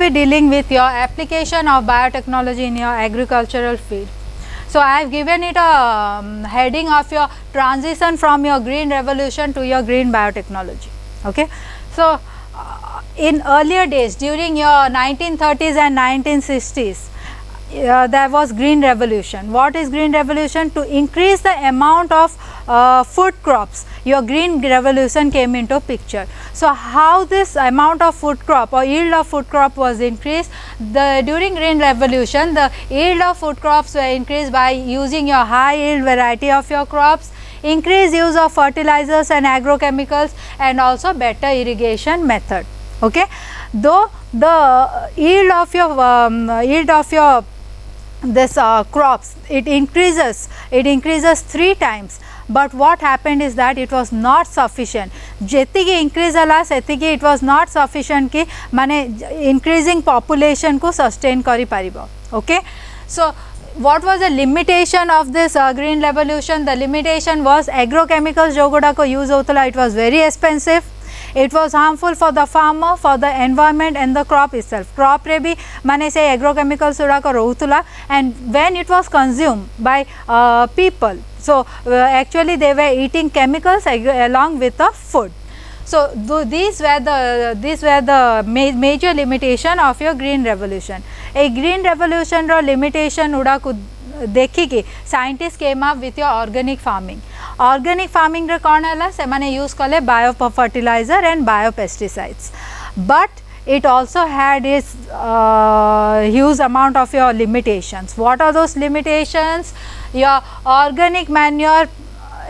be dealing with your application of biotechnology in your agricultural field. So I have given it a heading of your transition from your green revolution to your green biotechnology. Okay. So in earlier days, during your 1930s and 1960s, there was green revolution. What is green revolution? To increase the amount of food crops, your green revolution came into picture. So how this amount of food crop or yield of food crop was increased? During green revolution, the yield of food crops were increased by using your high yield variety of your crops, increased use of fertilizers and agrochemicals, and also better irrigation method. Okay. Though the yield of your this crops, it increases 3 times, but what happened is that it was not sufficient. जेतिकी increase हला सेतिकी it was not sufficient कि माने increasing population को sustain करी पारिबो. Okay. So what was the limitation of this green revolution? The limitation was agrochemicals जो गुड़ा को use होतला, it was very expensive. It was harmful for the farmer, for the environment and the crop itself. Crop रे भी माने से agrochemicals गुड़ा को रोहुतला, and when it was consumed by people, so actually they were eating chemicals along with the food. So these were the major limitation of your green revolution. A green revolution row limitation उड़ा को देखी कि scientists came up with your organic farming. Organic farming रे कौन है ला से माने use कले bio fertilizer and bio pesticides, but it also had its huge amount of your limitations. What are those limitations? Your organic manure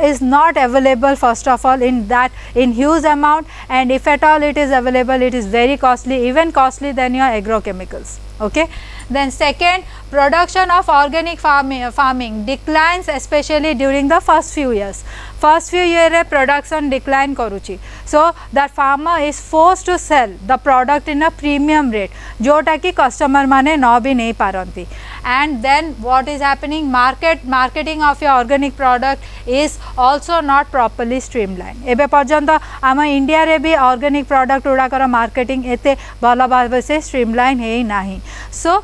is not available first of all in huge amount, and if at all it is available, it is very costly, even costly than your agrochemicals. Okay. Then second, production of organic farming declines, especially during the first few years. First few years production decline करुची. So that farmer is forced to sell the product in a premium rate, जोटा कि customer माने न भी नहीं पारंती. And then what is happening? Marketing of your organic product is also not properly streamlined. एबे पर्यंत आम इंडिया रे भी organic product उड़ाकर marketing एते भला भाव से streamline है नहीं. So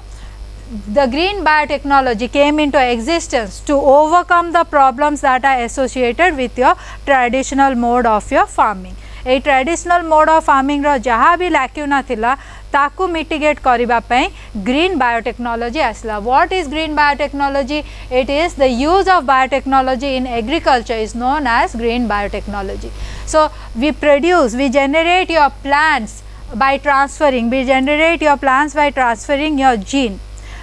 the green biotechnology came into existence to overcome the problems that are associated with your traditional mode of your farming. A traditional mode of farming रो जहाँ भी lacuna थिला ताकू mitigate करिबा पई green biotechnology आसला. What is green biotechnology? It is the use of biotechnology in agriculture is known as green biotechnology. So we generate your plants by transferring your gene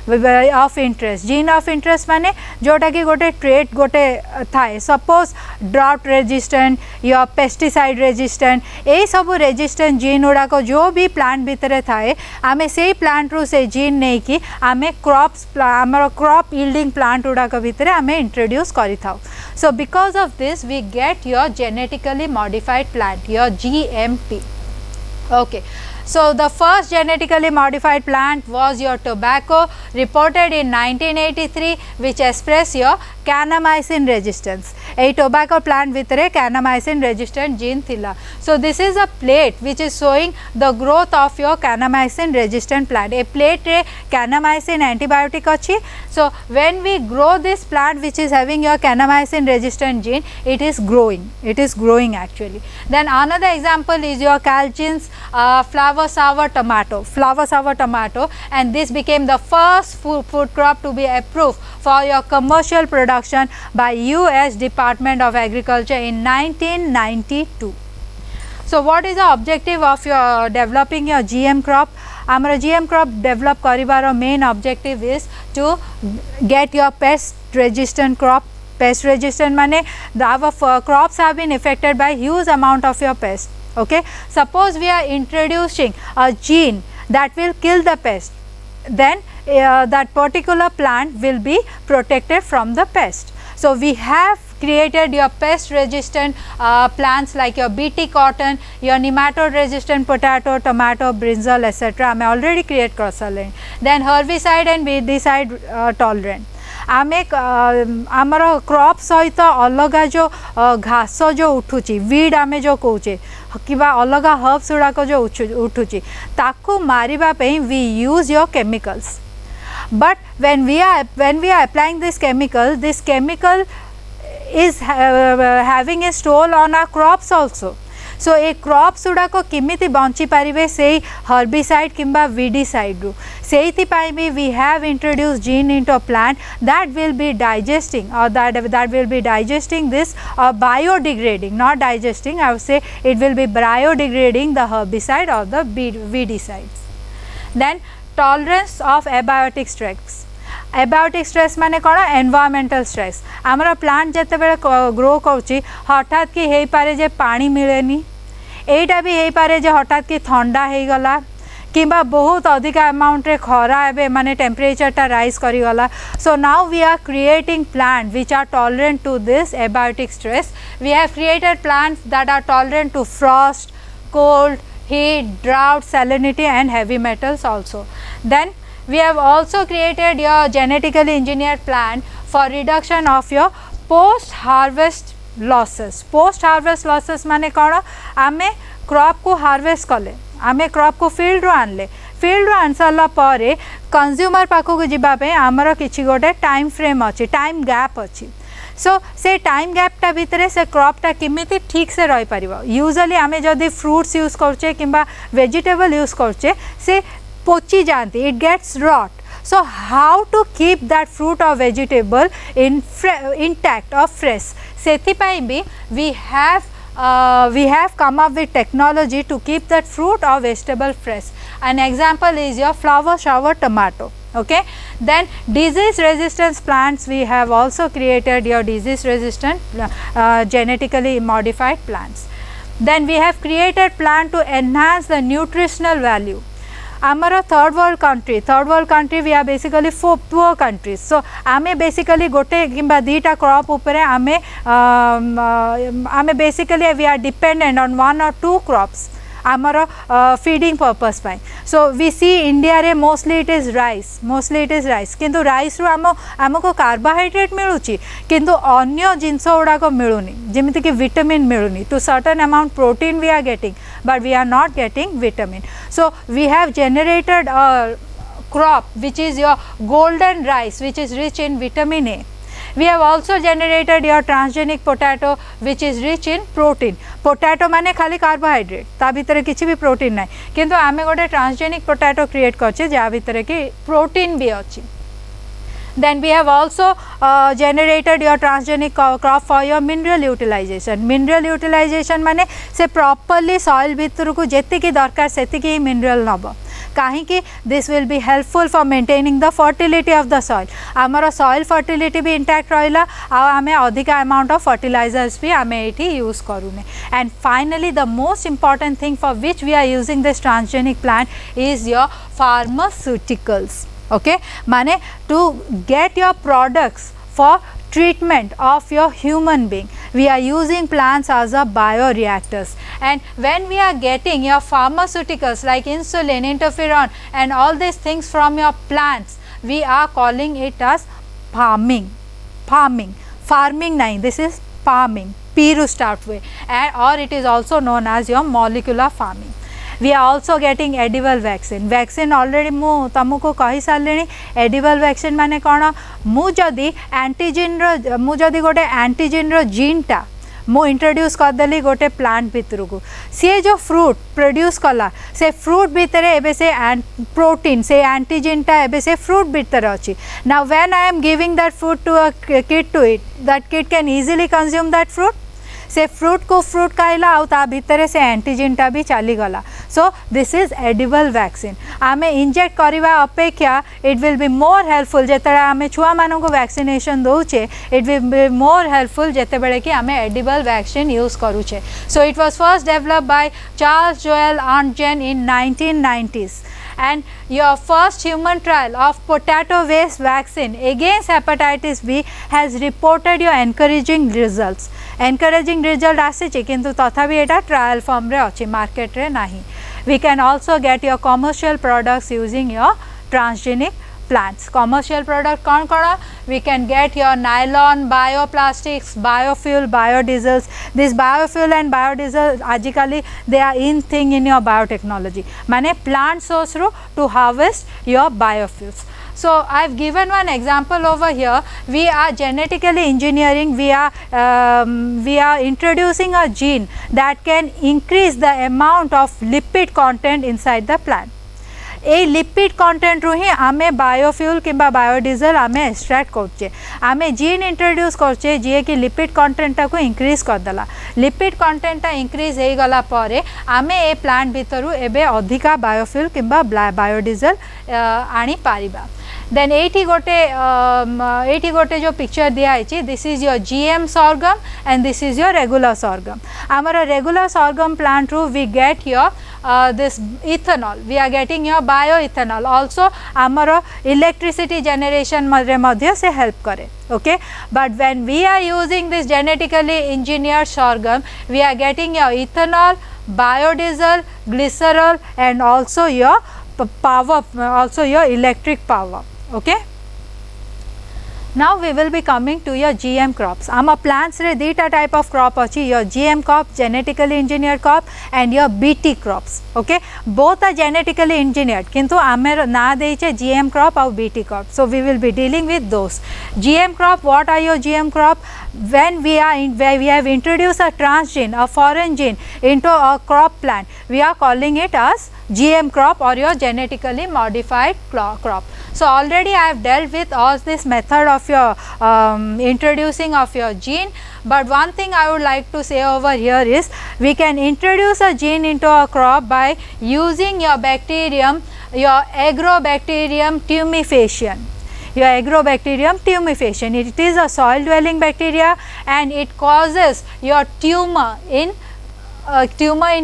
of interest. Gene of interest माने जोटा कि गोटे trait गोटे थाए, suppose drought resistant या pesticide resistant, ए सब resistant gene उड़ा को जो भी plant भीतरे थाए आमे से plant रू से gene नहीं कि आमे crop yielding plant उड़ा को भीतरे आमे introduce करी थाओ. So because of this we get your genetically modified plant, your GMP. Okay. So the first genetically modified plant was your tobacco, reported in 1983, which express your cannamycin resistance. A tobacco plant with a cannamycin resistant gene thila. So this is a plate which is showing the growth of your cannamycin resistant plant. A plate re cannamycin antibiotic achi. So when we grow this plant which is having your cannamycin resistant gene, it is growing. It is growing actually. Then another example is your Calgin's flower sour tomato, and this became the first food crop to be approved for your commercial production by US Department of Agriculture in 1992. So what is the objective of your developing your GM crop? Our GM crop develop karibaro main objective is to get your pest resistant crop. Pest resistant mane our crops have been affected by huge amount of your pest. Okay, suppose we are introducing a gene that will kill the pest, then that particular plant will be protected from the pest. So we have created your pest resistant plants like your BT cotton, your nematode resistant potato, tomato, brinjal, etc. I already create cross-selling. Then herbicide and weedicide tolerant. आमे आमर crop सहित अलग जो घास जो उठुची weed आमे जो कहूचे कि अलग हर्ब्स गुड़ाक जो उठुची ताकू मारिबा पे we use your chemicals but when we are applying this chemical is having a toll on our crops also. So ए क्रॉप्स गुड़ाक किमिति बंची पारिबे से हर्बिसाइड किंबा वीडिसाइड रु सेइथि पाई भी we have introduced gene into a plant that will be digesting or that will be digesting this biodegrading, not digesting, I would say it will be biodegrading the herbicide or the weedicides. Then tolerance of abiotic stress. Abiotic stress माने कौन environmental stress आमर plant जिते बड़े grow करुच्ची हठात कि हो पारे जे पानी मिलेनी एटा भी हो पारे जे हठात कि ठंडा हो गला किंबा बहुत अधिक अमाउंट रे खरा एबे माने टेम्परेचर टा राइज करी गला. So now we are creating plant which are tolerant to this abiotic stress. We have created plants that are tolerant to frost, cold, heat, drought, salinity and heavy metals also. Then we have also created your genetically engineered plant for reduction of your post harvest losses. Post harvest losses माने कौन आमे crop को harvest कले आमे crop को field रो आनले field रो आन सारा पर कंज्यूमर पाखक जीवाई आमर किसी गोटे टाइम फ्रेम अच्छी टाइम गैप अच्छी. सो से टाइम गैपटा भितर से क्रॉपटा किमिति ठीक से रही पार. यूजुअली आमे जदि फ्रूट्स यूज करचे किंबा वेजिटेबल यूज करचे से पोची जाती it gets rot. So how to keep that fruit or vegetable intact or fresh? सेथिपाई भी we have come up with technology to keep that fruit or vegetable fresh. An example is your flower shower tomato. Okay, then disease resistance plants, we have also created your disease resistant genetically modified plants. Then we have created plant to enhance the nutritional value. आमर third world country we are basically poor countries. So आमे basically गोटे किंबा दीटा crop उपरे आमे basically we are dependent on one or two crops आमर feeding purpose पाई. So we see India रे मोस्टली इट इज राइस किंतु राइस रु आमको कार्बोहाइड्रेट मिलूची किंतु अन्य जिनस गुड़ाक मिलूनी जमीती कि विटामिन मिलूनी. To certain amount protein we are getting but we are not getting vitamin. So we have generated a crop which is your golden rice which is rich in vitamin A. We have also generated your transgenic potato which is rich in protein. Potato माने खाली carbohydrate ता भीतर किसी भी protein ना किंतु आमे गोटे ट्रांसजेनिक पोटैटो क्रिएट करछे जा भीतर कि प्रोटीन भी अच्छी. Then we have also generated your transgenic crop for your mineral utilization. Mineral utilization माने से properly soil भितर को जेति की दरकार सेति की mineral नब कहीं this will be helpful for maintaining the fertility of the soil. आमर soil fertility भी intact रहिला आमे अधिक amount of fertilizers भी आमे एठी use करूने. And finally the most important thing for which we are using this transgenic plant is your pharmaceuticals. Okay, माने to get your products for treatment of your human being we are using plants as a bioreactors. And when we are getting your pharmaceuticals like insulin, interferon and all these things from your plants we are calling it as farming nahi, this is farming P to start with, and or it is also known as your molecular farming. We are also getting edible vaccine already मु तुमको कही सारे. edible vaccine माने कौन मु जदि गोटे antigen रो gene टा मु इंट्रोड्यूस करदेली गोटे प्लांट भितर को सी जो फ्रूट प्रोड्यूस कला से फ्रूट भितर एबे से प्रोटीन से एंटीजेन टा एबे से फ्रूट भितर अच्छी. Now when I am giving that fruit to a kid to eat that kid can easily consume that fruit. से फ्रूट को फ्रूट खाइला आउ ता भितर से एंटीजेन टा भी चली गला. So this is edible vaccine. आमे इंजेक्ट करवा अपेक्षा it will be more helpful जेते आमे छुआ मानन को वैक्सीनेशन दोचे it will be more helpful जेते बेले कि आमे एडिबल वैक्सीन यूज करूचे. So it was first developed by Charles Joel Arntzen in 1990s. And your first human trial of potato waste vaccine against hepatitis B has reported your encouraging results. Encouraging result आसी किंतु तथापि एटा trial form रे अच्छी market रे नाही. We can also get your commercial products using your transgenic plants. Commercial product कौन कौन? We can get your nylon, bioplastics, biofuel, biodiesels. This biofuel and biodiesel आजिकाली they are in thing in your biotechnology. माने plant source रो to harvest your biofuels. So I have given one example over here. We are genetically engineering. We are introducing a gene that can increase the amount of lipid content inside the plant. A lipid content रू ही आमे biofuel किंबा biodiesel आमे extract करचे. आमे gene introduce करचे जी कि lipid content को increase करदेला. Lipid content increase हो गला परे आमे ए प्लांट भितरु एबे अधिका बायोफ्यूल किंबा बायोडीजल आनी पारिबा. देन एटी गोटे जो पिक्चर दिखाई, this is your GM sorghum and this is your regular sorghum. आमर रेगुलर sorghum plant रू we get your this ethanol. We are getting your bioethanol. Also आमर electricity generation मध्य से help करे. Okay, but when we are using this genetically engineered sorghum, we are getting your ethanol, biodiesel, glycerol and also your power, also your electric power. Okay. Now we will be coming to your GM crops. आम plants रे दीटा type of crop अच्छी, your GM crop, genetically engineered crop and your BT crops. Okay, both are genetically engineered. किंतु आमेर ना देइचे GM crop और BT crop. So we will be dealing with those. GM crop, what are your GM crop? When we have introduced a transgene, a foreign gene into a crop plant, we are calling it as GM crop or your genetically modified crop. So already I have dealt with all this method of your introducing of your gene, but one thing I would like to say over here is we can introduce a gene into a crop by using your bacterium, your Agrobacterium tumefaciens. Your Agrobacterium tumefaciens, it is a soil dwelling bacteria and it causes your tumor in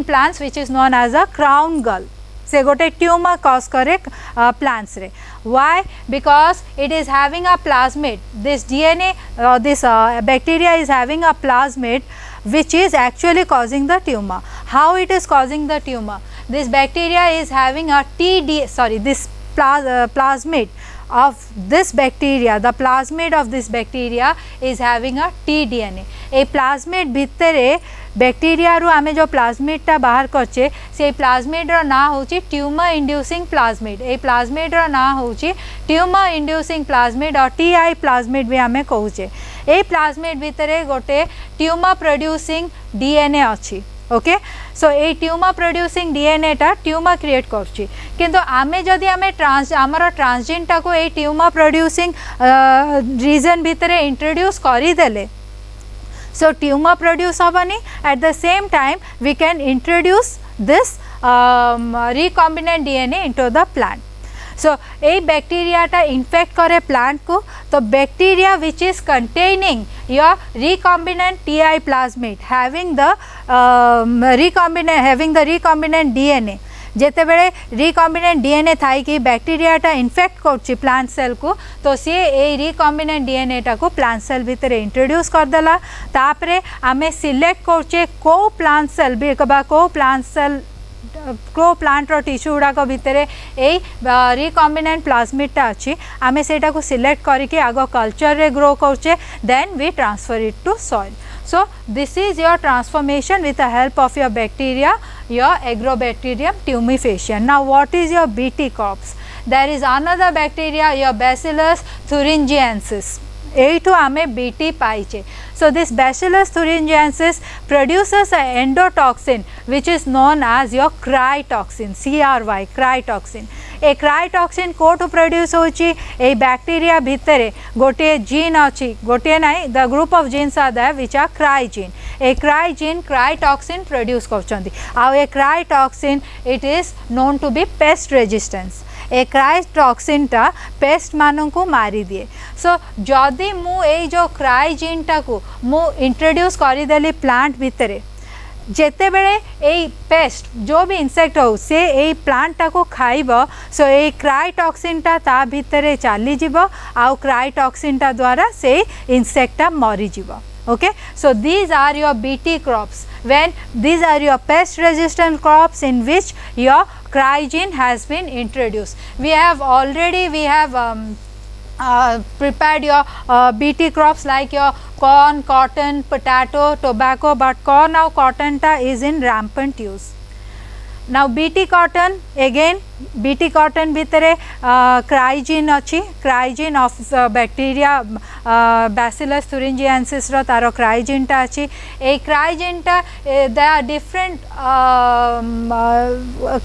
plants which is known as a crown gall. से गोटे tumour cause करे plants रे. Why? Because it is having a plasmid. This DNA, this bacteria is having a plasmid which is actually causing the tumor. How it is causing the tumor? This bacteria is having a this plasmid of this bacteria, the plasmid of this bacteria is having a tDNA. A plasmid भितरे bacteria रु आमे जो plasmid टा बाहर करचे से plasmid रो ना होची ट्यूमर इंड्यूसिंग प्लाज्मिड. ए प्लाज्मिड रो ना होची ट्यूमर इंड्यूसिंग प्लाज्मिड और टीआई प्लाज्मिड भी आमे कहूचे. ए प्लाज्मिड भितरे गोटे ट्यूमर प्रोड्यूसिंग डीएनए अछि. ओके, सो ए ट्यूमर प्रोड्यूसिंग डीएनए टा ट्यूमर क्रिएट करछि. किंतु आमे जदि आमे आमर ट्रांसजीन टा को ए ट्यूमर प्रोड्यूसिंग रीजन भितरे इंट्रोड्यूस करि देले, so tumor produce habani. At the same time we can introduce this recombinant DNA into the plant. So a bacteria ta infect करे plant को, तो bacteria which is containing your recombinant TI plasmid having the recombinant DNA, जेते बेले recombinant DNA Thai कि बैक्टीरियाटा infect करछि plant cell को, तो सी ए recombinant डीएनएटा को प्लांट सेल भितर इंट्रोड्यूस कर देला. तापरे आमे सिलेक्ट करछे को प्लांट सेल बा को प्लांट रो टिश्यू गुड़ाक भितर ए रिकॉम्बिनेंट प्लाज्मिडटा अच्छी. आमे सेटा को सिलेक्ट करके आगो कल्चर रे ग्रो करछे, then we transfer it to soil. So this is your transformation with the help of your bacteria, your Agrobacterium tumefaciens. Now what is your BT crops? There is another bacteria, your Bacillus thuringiensis. এইটু आमे BT पाइचे. So this Bacillus thuringiensis produces an endotoxin which is known as your crytoxin, CRY, crytoxin. ए cry toxin कोटू produce होची ए bacteria भितरे गोटे gene अच्छी, गोटे नाई the group of genes are there which are cry gene. ए क्राई जीन क्राइटॉक्सिन प्रोड्यूस करछंती. आ ए cry toxin it is known to be pest resistance. ए क्राइटॉक्सिन टा पेस्ट मानन को मारी दिए. सो जदि मु ए जो क्राई जीन टा को मु इंट्रोड्यूस करि देली प्लांट भितरे, जेते बेले ए पेस्ट जो भी इंसेक्ट हो से ए प्लांट टा को खाइब, सो ए क्राइटॉक्सिन टा ता भितरे चली जीवो आउ क्राइटॉक्सिन टा द्वारा से इंसेक्ट टा मरी जीवो. Okay, so these are your BT crops. When these are your pest resistant crops in which your Cryogene has been introduced. We have prepared your BT crops like your corn, cotton, potato, tobacco, but corn now cotton ta is in rampant use. Now BT cotton, again BT cotton भितरे cryogene अच्छी, cryogene of bacteria Bacillus thuringiensis row taro cryogene टा अच्छी. ए cryogene टा there are different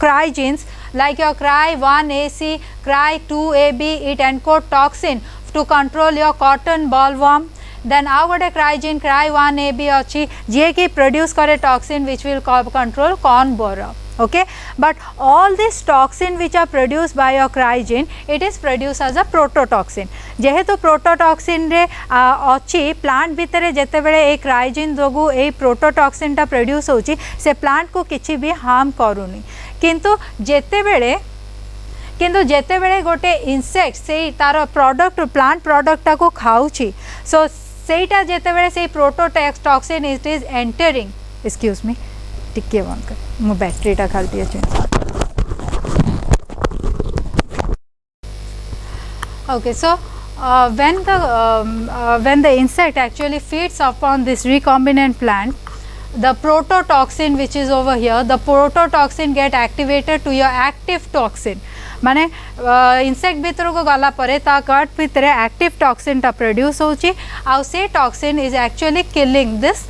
cryogens like your cry 1AC, cry 2AB, it encode toxin to control your cotton bollworm. Then आउ गोटे cryogene cry 1AB अच्छी जे कि produce करे toxin which will control corn borer. Okay, but all this toxin which are produced by your cryogene, it is produced as a prototoxin. जेहेतु prototoxin रे अच्छी plant भितरे जेते बेले एक cryogene जोगु ए prototoxin टा produce होची से plant को किछि भी harm करूनी. किंतु जेते बेले गोटे insect से तारो product plant product टा को खाऊची, so सेटा जेते बेले से prototoxin it is entering, excuse me, टिके वन कर मो बैटरी टा खाली अछि. Okay, so when the insect actually feeds upon this recombinant plant, the prototoxin which is over here, the prototoxin get activated to your active toxin. माने insect भितर को गला परे ता कट भितर एक्टिव टॉक्सिन टा प्रोड्यूस होची आउ से toxin is actually killing this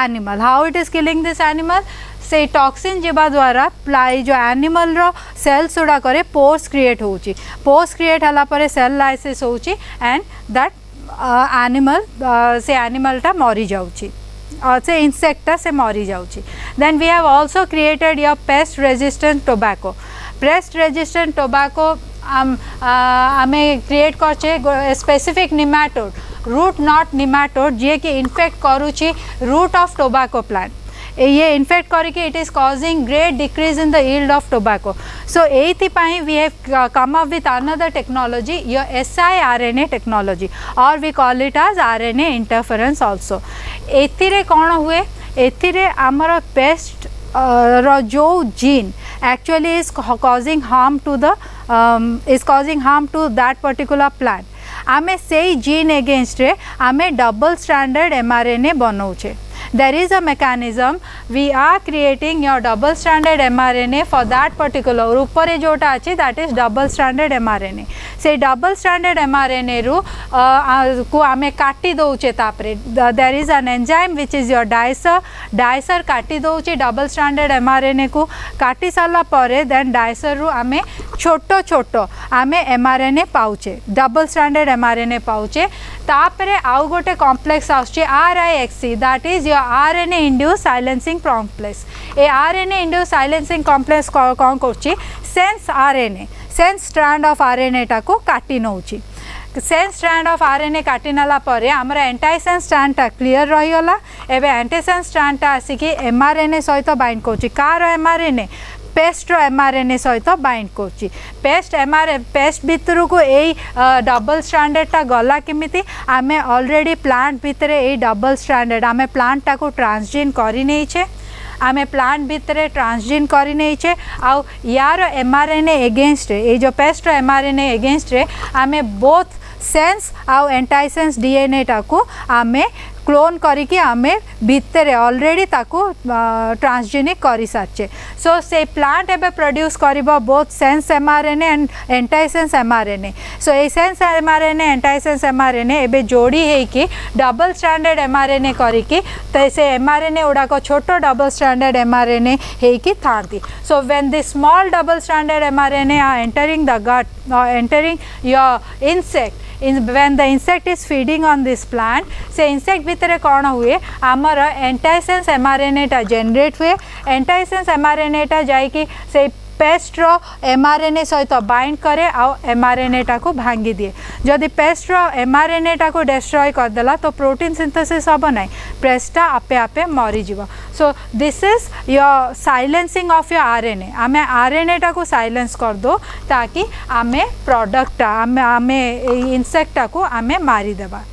animal. How it is killing this animal? से टॉक्सिन जेबा द्वारा प्लाई जो एनिमल रो सेल्स उडा करे पोर्स क्रिएट होची. पोर्स क्रिएट हला परे सेल लाइसिस होची एंड दैट एनिमल से एनिमल टा मरी जाउची, से इंसेक्ट टा से मरी जाउची. Then we have also created your pest resistant tobacco. Pest resistant tobacco आमे क्रिएट करछे specific nematode, root not nematode जे कि इन्फेक्ट करूची रूट ऑफ टोबैको प्लांट. ये इन्फेक्ट करके it is causing great decrease in the yield of tobacco. So एथिपाई we have come up with another technology, your siRNA technology, और we call it as RNA interference also. एथिरे कौन हुए? एथिरे आमर pest जो gene actually is causing harm to that particular plant. आमे से जीन अगेंस्ट रे आमे double stranded mRNA बनाऊचे. There is a mechanism, we are creating your double stranded mRNA for that particular ऊपर जोटा अच्छी that is double stranded mRNA. से double stranded mRNA रू को आमे काटी दोचे तापरे there is an enzyme which is your dicer काटी दोचे double stranded mRNA को काटी साला परे then dicer रू आमे छोटो आमे mRNA पाउचे, double stranded mRNA पाउचे. तापरे आउ गोटे कॉम्प्लेक्स आउचे RIXC, that is your RNA induced silencing complex. ए RNA induced silencing complex कौन करछि? Sense RNA, sense strand of RNA टा को काटी नउछि. सेंस स्ट्रैंड ऑफ RNA काटी नाला परे हमरा एंटाइसेंस स्ट्रैंड टा क्लियर रही गला. एबे एंटाइसेंस स्ट्रैंड टा आसिकी mRNA सहित बाइंड करछि. कार mRNA पेस्ट mRNA सहित बाइंड करछि. पेस्ट भितर को ए डबल स्टैंडर्ड टा गला केमिति आमे ऑलरेडी प्लांट भितर ए डबल स्टैंडर्ड आमे प्लांट टा को ट्रांसजीन करि नै छे. आमे प्लांट भितर ट्रांसजीन करि नै छे आउ यार mRNA अगेंस्ट ए जो पेस्ट mRNA अगेंस्ट रे आमे बोथ सेंस आउ एंटाइसेंस DNA टा को आमे क्लोन करिके आमे भितरे ऑलरेडी ताको ट्रांसजेनिक करि साचे. सो से प्लांट एबे प्रोड्यूस करिबो both sense mRNA and antisense mRNA. So ए सेंस mRNA एंटाइसेंस mRNA एबे जोड़ी हे कि डबल स्टैंडर्ड mRNA करिके त से mRNA उडा को छोटो डबल स्टैंडर्ड mRNA हे कि थांती. So when the small double stranded mRNA are entering the gut or entering your insect, when the insect is feeding on this plant, से insect भितर कौन हुए आमर एंटाइसेंस mRNA टा जनरेट हुए. एंटाइसेंस mRNA टा जाइकी से पेस्ट रो mRNA सहित बाइंड करे आउ mRNA टा को भांगी दिए. जदि पेस्ट रो mRNA टा को डिस्ट्रॉय कर देला तो प्रोटीन सिंथेसिस हबो नै, पेस्ट टा आपे आपे मरी जीवो. सो this is your silencing of your RNA. आमे RNA टा को साइलेंस कर दो ताकि आमे प्रोडक्ट आमे इंसेक्ट टा को आमे मारी देबा.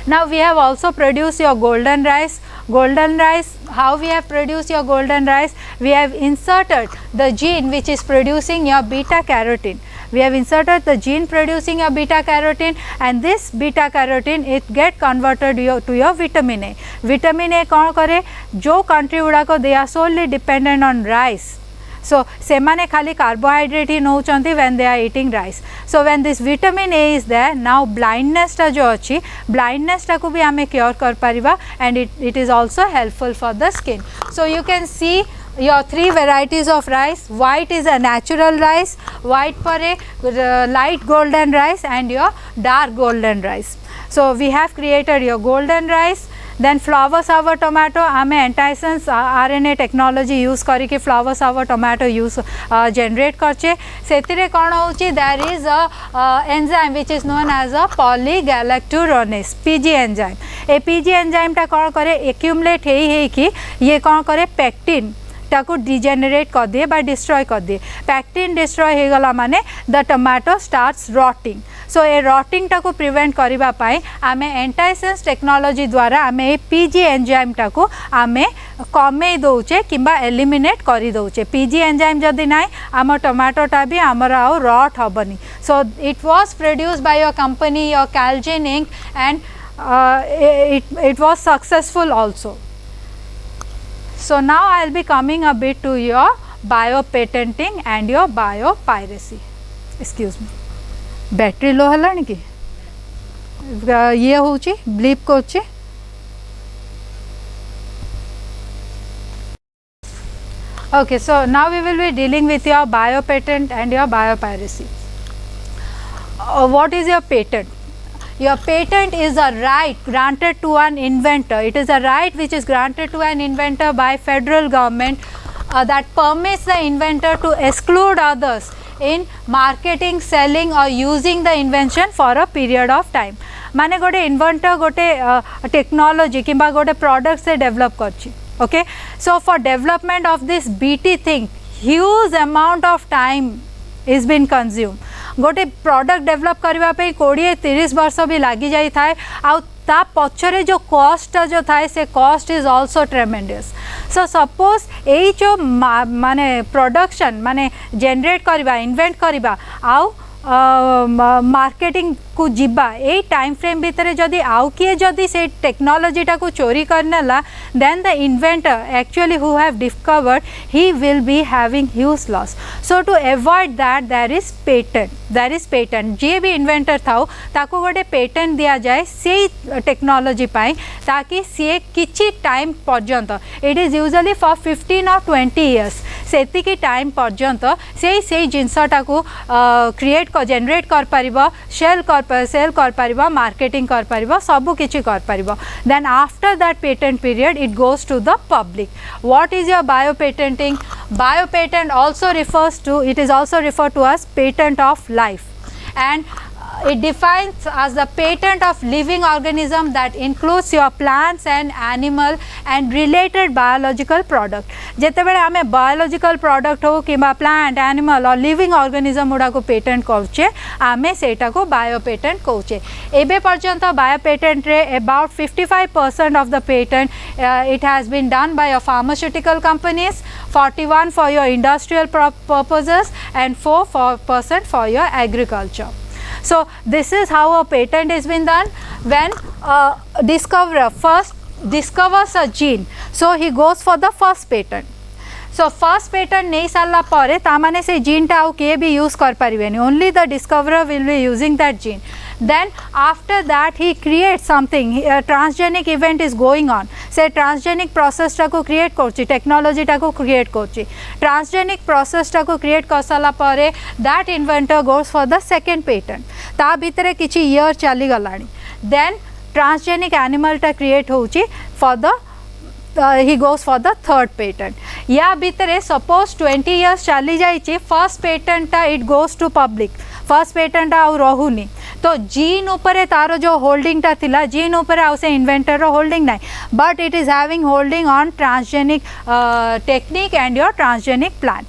Now we have also produced your golden rice. golden rice, how we have produced your golden rice? We have inserted the gene which is producing your beta carotene. We have inserted the gene producing your beta carotene, and this beta carotene it get converted to your vitamin A. Vitamin A कौन करे? जो country गुड़ा को they are solely dependent on rice. So semane khali carbohydrate hi नौचंती when they are eating rice. So when this vitamin A is there, now blindness टा जो अच्छी blindness टा को भी हमें cure कर Paribas, and it is also helpful for the skin. So you can see your three varieties of rice. White is a natural rice, white for a light golden rice, and your dark golden rice. So we have created your golden rice. Then flower sour tomato, आमे antisense RNA technology use करी कि flower sour tomato use generate करचे. सेतिरे कौन होची? There is a enzyme which is known as a polygalacturonase PG enzyme. A PG enzyme टा कौन करे? accumulate है कि ये कौन करे? pectin टाको डिजेनरेट कर दिए बा डिस्ट्रॉय कर दिए. पैक्टिन डिस्ट्रॉय हो गला माने the tomato starts rotting. So A rotting टाको प्रिवेंट करिबा पाई आमे एंटाइसेंस टेक्नोलॉजी द्वारा आमे ए पीजी एंजाइम टाको आमे कमे दउचे किबा एलिमिनेट करि दउचे. पीजी एंजाइम जदि नाइ आम टोमेटोटा भी आमर आ रॉट हबनी. So it was produced by your company your Calgene Inc, and it was successful also. So now I will be coming a bit to your biopatenting and your biopiracy. Excuse me. Battery low हेलानी कि ये होची bleep Kochi. Okay, so now we will be dealing with your biopatent and your biopiracy. What is your patent? Your patent is a right granted to an inventor. It is a right which is granted to an inventor by federal government that permits the inventor to exclude others in marketing, selling or using the invention for a period of time. माने गोटे inventor गोटे technology किंबा गोटे product से develop करछि. Okay, so for development of this BT thing, huge amount of time is been consumed. गोटे product develop करबा पे 20-30 वर्ष भी लागी जाई थाए. आउ ता पछरे जो कॉस्ट जो थाए से cost is also tremendous. So suppose एई जो माने प्रोडक्शन माने जनरेट करबा इन्वेंट करबा आउ मार्केटिंग को जीवा ए टाइम फ्रेम भितर जदि आउ किए जदि से टेक्नोलॉजी टा को चोरी करनेला, then the inventor actually who have discovered he will be having huge loss. So to avoid that there is patent. जे भी इन्वेंटर थाउ ताको गोटे पेटेंट दिया जाए से टेक्नोलॉजी पाई ताकि सी किछि टाइम पर्यंत, it is usually for 15 or 20 years, सेतिकी टाइम पर्यंत से जिनसटा को क्रिएट जनरेट कर पारिबो, सेल कर पारिबो, मार्केटिंग कर पारिबो, सब किछि कर पारिबो. Then after that patent period it goes to the public. What is your biopatenting? Biopatent also refers to, it is also referred to as patent of life, and it defines as the patent of living organism that includes your plants and animal and related biological product. जेते बेले आमे biological product हो किबा plant, animal or living organism उडा को patent कहउचे, आमे सेटा को biopatent कहउचे. एबे पर्यंत biopatent रे about 55% of the patent it has been done by your pharmaceutical companies, 41 for your industrial purposes, and 4% for your agriculture. So this is how a patent has been done. When a discoverer first discovers a gene, so he goes for the first patent. So first patent नहीं साला परे तामाने से gene टा आउ के भी use कर पारिबेनी, only the discoverer will be using that gene. Then after that he creates something, a transgenic event is going on, say transgenic process टा को create करछि, technology टा को create करछि. Transgenic process टा को create कर साला परे that inventor goes for the second patent. ता भितरे किछि year चली गलानी. Then transgenic animal टा create होछि for the he goes for the third patent. या भितरे suppose 20 years चली जाइछि, first patent टा it goes to public, first patent टा आउ रहुनी. तो जीन ऊपर तारो जो होल्डिंग टा थिला, जीन ऊपर आउ से इन्वेंटर रो होल्डिंग नाही, but it is having holding on transgenic technique and your transgenic plant.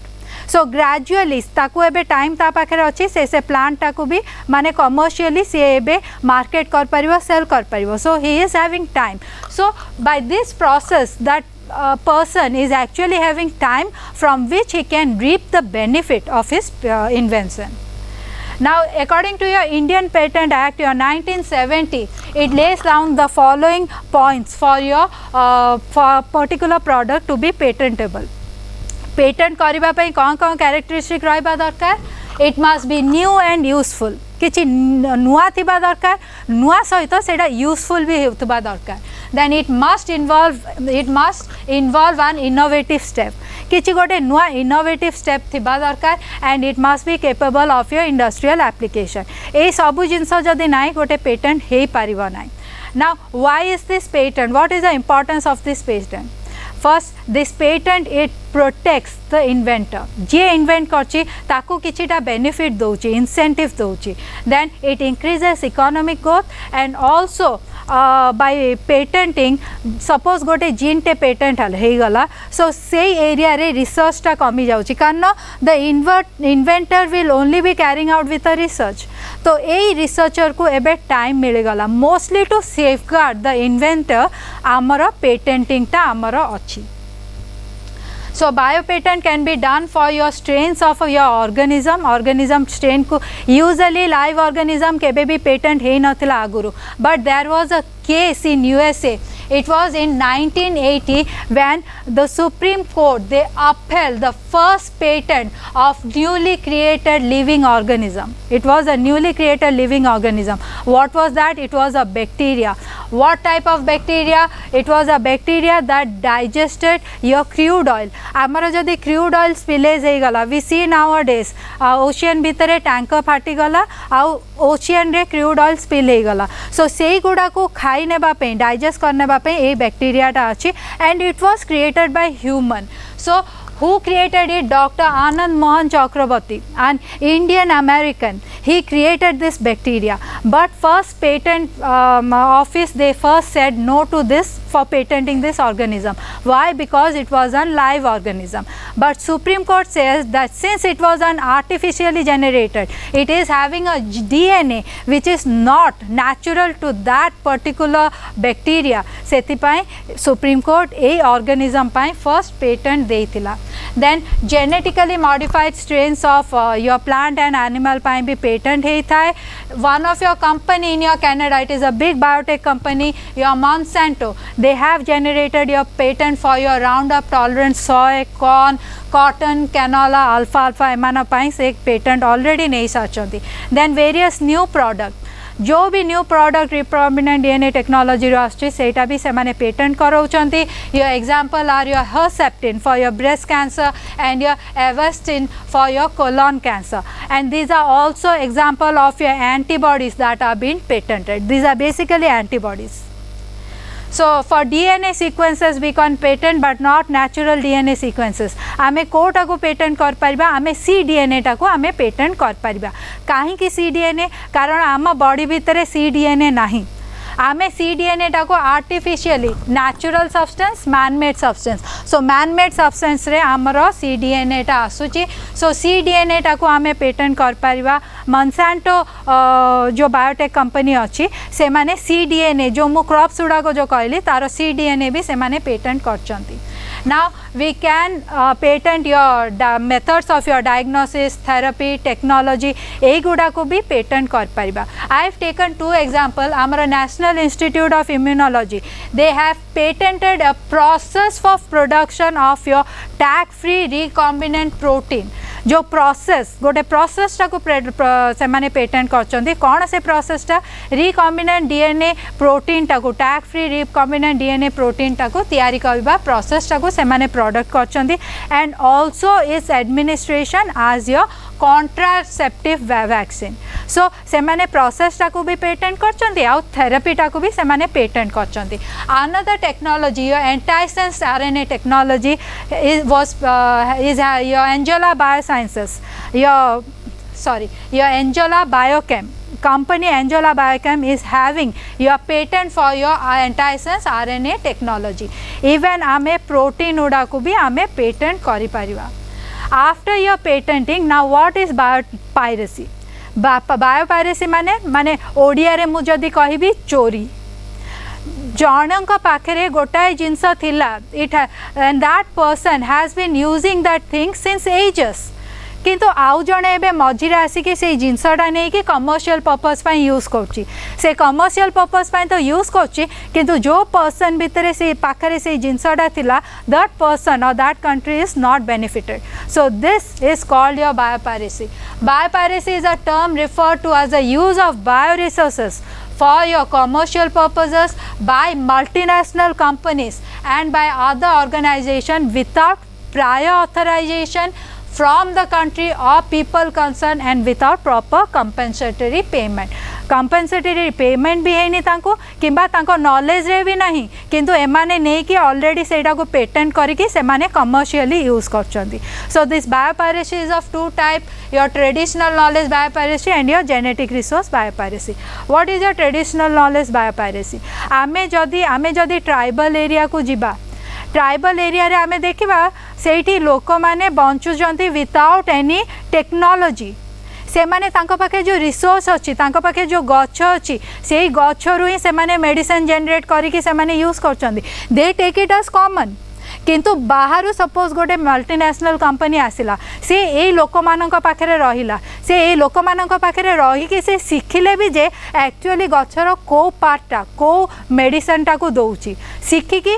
So gradually ताकू एबे टाइम ता पाखे अच्छी से प्लांट टाकू भी माने कमर्शियली सी एबे मार्केट कर परिबो सेल कर परिबो so he is having time so by this process that person is actually having time from which he can reap the benefit of his invention. Now according to your Indian Patent Act, your 1970, it lays down the following points for your for particular product to be patentable. Patent करिबा पई कौन characteristic रहिबा दरकार, it must be new and useful, किछि नुआ थिबा दरकार, नुआ सहित सेटा यूजफुल भी होतबा दरकार. Then it must involve an innovative step, किछि गोटे नुआ innovative step थिबा दरकार, and it must be capable of your industrial application. ए सबु जिंस जदि नाइ गोटे पेटेंट हेई पारिबो नाइ. Now why is this patent? What is the importance of this patent? First, this patent it protects the inventor. जे invent करछि ताकू किछिटा बेनिफिट दउछि, इंसेंटिव दउछि. Then it increases economic growth and also by patenting, suppose गोटे gene टे patent हे गला सो से एरिया रे रिसर्च टा कमी जाउछि कारण the inventor will only be carrying out with a research. तो ए रिसर्चर को एबे टाइम मिले गला mostly to safeguard the inventor आमर पेटेंटिंग टा आमर अछि. So biopatent can be done for your strains of your organism strain को usually live organism केबे भी patent hey नथिला आगुरु, but there was a case in USA. It was in 1980 when the Supreme Court they upheld the first patent of newly created living organism. It was a newly created living organism. What was that? It was a bacteria. What type of bacteria? It was a bacteria that digested your crude oil. आमर जदि crude oil spillage हे गला, we see nowadays ocean भितरे tanker फाटी गला आउ ocean रे crude oil spill हे गला. सो सेई गुडा को खाई नेबा पे डाइजेस्ट करने बा पे ए बैक्टीरिया टा अछि and it was created by human. So who created it? Dr. Anand Mohan Chakraborty, an Indian American. He created this bacteria, but first patent office they first said no to this for patenting this organism. Why? Because it was a live organism. But Supreme Court says that since it was an artificially generated, it is having a DNA which is not natural to that particular bacteria. सेतिपाई Supreme Court A organism pi first patent देइथिला. Then genetically modified strains of your plant and animal पाई भी patent हे थाए. One of your company in your Canada, it is a big biotech company, your Monsanto, they have generated your patent for your Roundup tolerant soy, corn, cotton, canola, alfalfa एमाना पाई से एक patent already नहीं साचंती. Then various new product, जो भी new product recombinant DNA technology आसुची सेटा भी से माने पेटेंट कराउचंती. Your example are your Herceptin for your breast cancer and your Avastin for your colon cancer, and these are also example of your antibodies that are being patented. These are basically antibodies. So for DNA sequences we can patent but not natural DNA sequences. आमे कोटा को patent कर परिबा, आमे cDNA टा को आमे patent कर परिबा. काहे कि cDNA? कारण आम बॉडी भितरे cDNA नाही. आमे cDNA टा को artificially natural substance man made substance. So man made substance रे आमर cDNA टा आसुची. सो cDNA टा को आमे पेटेंट कर परिबा. Monsanto जो बायोटेक कंपनी अच्छी से माने cDNA जो मु क्रॉप्स गुड़ा को जो कहली तार cDNA भी से माने patent करचंती. Now we can patent your methods of your diagnosis, therapy, technology ए गुड़ा को भी पेटेंट कर परिबा. I have taken two example. आमर National Institute of Immunology, they have patented a process for production of your tag-free recombinant protein. जो process गोटे process टा को से माने पेटेंट करचंती. कौन से प्रोसेस टा? रिकॉम्बिनेंट डीएनए प्रोटीन टा को tag free recombinant DNA protein टा को तैयारी करबा प्रोसेस टा को से माने प्रोडक्ट करचंती. And also is administration as your contraceptive vaccine. So से माने प्रोसेस टा को भी पेटेंट करचंती आउ थेरेपी टा को भी से माने पेटेंट करचंती. Another technology your antisense RNA technology is your Angela Biosciences, your Angela Biochem company. Angela Biochem is having your patent for your antisense RNA technology. Even आमे प्रोटीन उड़ा को भी आमे पेटेंट करि परिबा. After your patenting, now what is biopiracy? Biopiracy माने ओडिया रे मु जदि कहबी चोरी जनक पाखरे गोटाए जिनस थिला it and that person has been using that thing since ages किंतु आउ जड़े एवं मझे आसिकी से जिनसटा नहीं कि कमर्शियल पर्पस यूज कर से कमर्शियल पर्पस तो यूज कर जो पर्सन भितर से पाखरे से जिनसटा थिला that person or that country is not benefited so this is called your biopiracy biopiracy is a term refer to as a use of bio resources for your commercial purposes by multinational companies and by other organizations without prior authorization from the country or people concerned and without proper compensatory payment. compensatory payment भी है तांको किंबा तांको knowledge रे भी नहीं किंतु एमाने नहीं कि ऑलरेडी सेटा को पेटेंट करके से माने कमर्शियली यूज करछंती so this biopiracy is of two type your traditional knowledge biopiracy and your genetic resource biopiracy what is your traditional knowledge biopiracy आमे जदी ट्राइबल एरिया को जिबा ट्राइबल एरिया रे आमे देखिबा सेठी लोक माने बंचुचंती विदाउट एनी टेक्नोलॉजी से माने तांको पाखे जो रिसोर्स अच्छी तांको पाखे जो गछ अच्छी से गछरु ही से माने मेडिसिन जनरेट करिकि से माने यूज करचंदी they take it as common किंतु बाहर सपोज गोटे मल्टीनेशनल कंपनी आसिला से ए लोक मानक पाखरे रहिला से ए लोक मानक पाखरे रहिकि से शिखिले भी जे एक्चुअली गछर को पार्टटा को मेडिसिनटा को दउची शिखिकी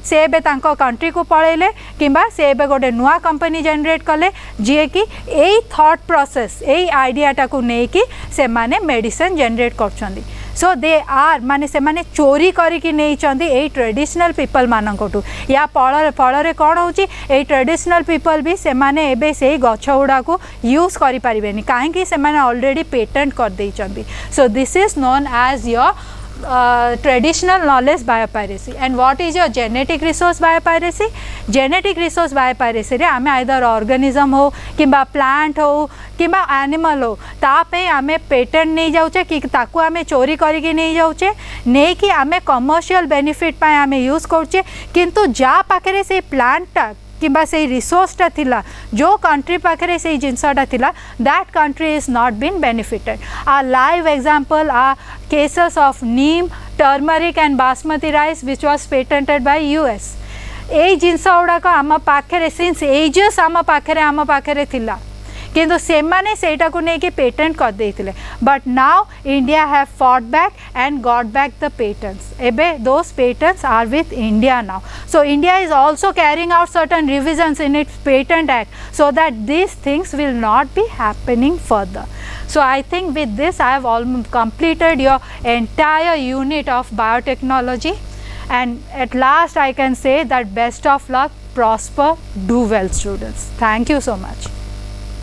से बे तांको कंट्री को पळेले किंबा से बे गोटे नुआ कंपनी जनरेट कले जे कि एई थॉट प्रोसेस एई आइडियाटा को नेकी से माने मेडिसिन जनरेट करछंदी सो दे आर माने से माने चोरी करिकि नहीं चंदी ए ट्रेडिशनल पीपल मानकटू या फल कौन हो ट्रेडिशनल पीपल भी से माने एबे से गछ गुड़ा को यूज करि परिबेनी काहेकि से माने ऑलरेडी पेटेंट कर देइचंदी so this is known as your traditional knowledge biopiracy. And what is your genetic resource biopiracy? Genetic resource biopiracy रे आमे either organism हो किंबा plant हो किंबा animal हो तापे आमे patent नहीं जाउचे कि ताकू आमे चोरी करिके नहीं जाउचे नहीं कि आमे commercial benefit पाए आमे यूज करचे किंतु जा पाखरे से plant टा किंबा से रिसोर्सटा थिला जो कंट्री पाखरे से जिनसटा थिला that country is not been benefited आ लाइव एग्जांपल आ cases of neem turmeric and basmati rice which was patented by US ए जिनस गुड़ाक आम पाखरे सिंस एजेस आम पाखरे थिला किंतु से माने सेटा को लेके पेटेंट कर देथिले but now India have fought back and got back the patents एबे those patents are with India now so India is also carrying out certain revisions in its patent act so that these things will not be happening further so I think with this I have almost completed your entire unit of biotechnology and at last I can say that best of luck, prosper, do well students. Thank you so much.